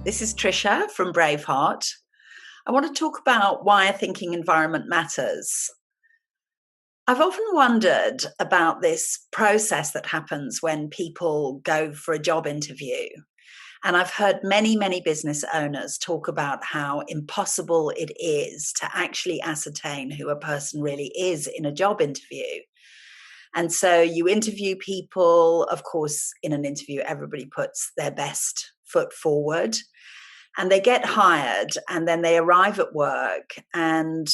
This is Trisha from Braveheart. I want to talk about why a thinking environment matters. I've often wondered about this process that happens when people go for a job interview. And I've heard many business owners talk about how impossible it is to actually ascertain who a person really is in a job interview. And so you interview people, of course, in an interview, everybody puts their best foot forward. And they get hired and then they arrive at work, and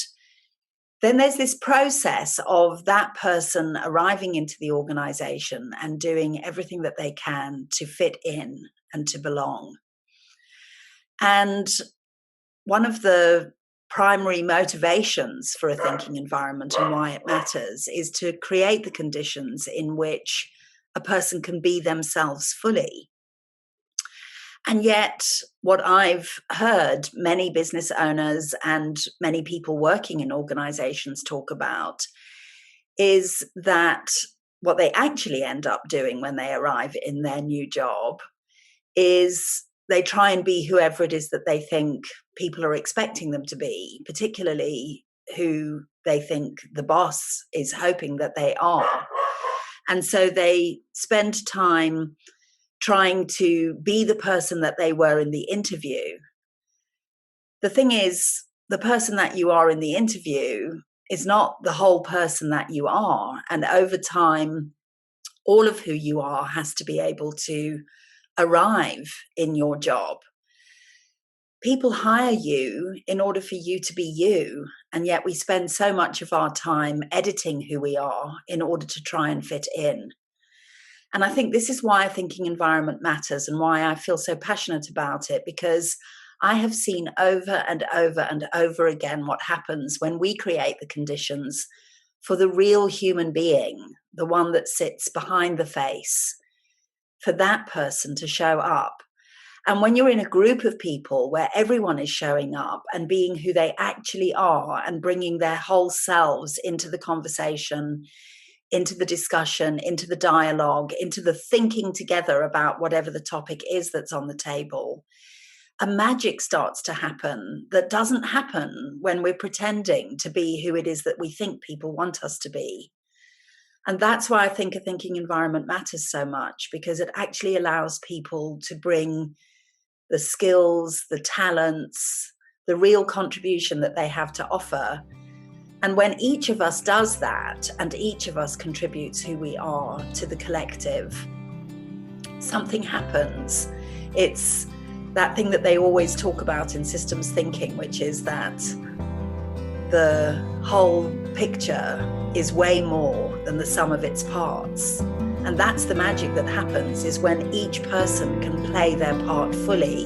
then there's this process of that person arriving into the organization and doing everything that they can to fit in and to belong. And one of the primary motivations for a thinking environment and why it matters is to create the conditions in which a person can be themselves fully. And yet, what I've heard many business owners and many people working in organizations talk about is that what they actually end up doing when they arrive in their new job is they try and be whoever it is that they think people are expecting them to be, particularly who they think the boss is hoping that they are. And so they spend time trying to be the person that they were in the interview. The thing is, the person that you are in the interview is not the whole person that you are. And over time, all of who you are has to be able to arrive in your job. People hire you in order for you to be you. And yet we spend so much of our time editing who we are in order to try and fit in. And I think this is why a thinking environment matters and why I feel so passionate about it, because I have seen over and over and over again what happens when we create the conditions for the real human being, the one that sits behind the face, for that person to show up. And when you're in a group of people where everyone is showing up and being who they actually are and bringing their whole selves into the conversation, into the discussion, into the dialogue, into the thinking together about whatever the topic is that's on the table, a magic starts to happen that doesn't happen when we're pretending to be who it is that we think people want us to be. And that's why I think a thinking environment matters so much, because it actually allows people to bring the skills, the talents, the real contribution that they have to offer. And when each of us does that, and each of us contributes who we are to the collective, something happens. It's that thing that they always talk about in systems thinking, which is that the whole picture is way more than the sum of its parts. And that's the magic that happens, is when each person can play their part fully,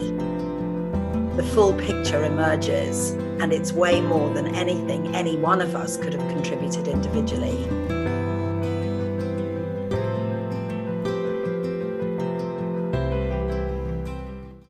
the full picture emerges. And it's way more than anything any one of us could have contributed individually.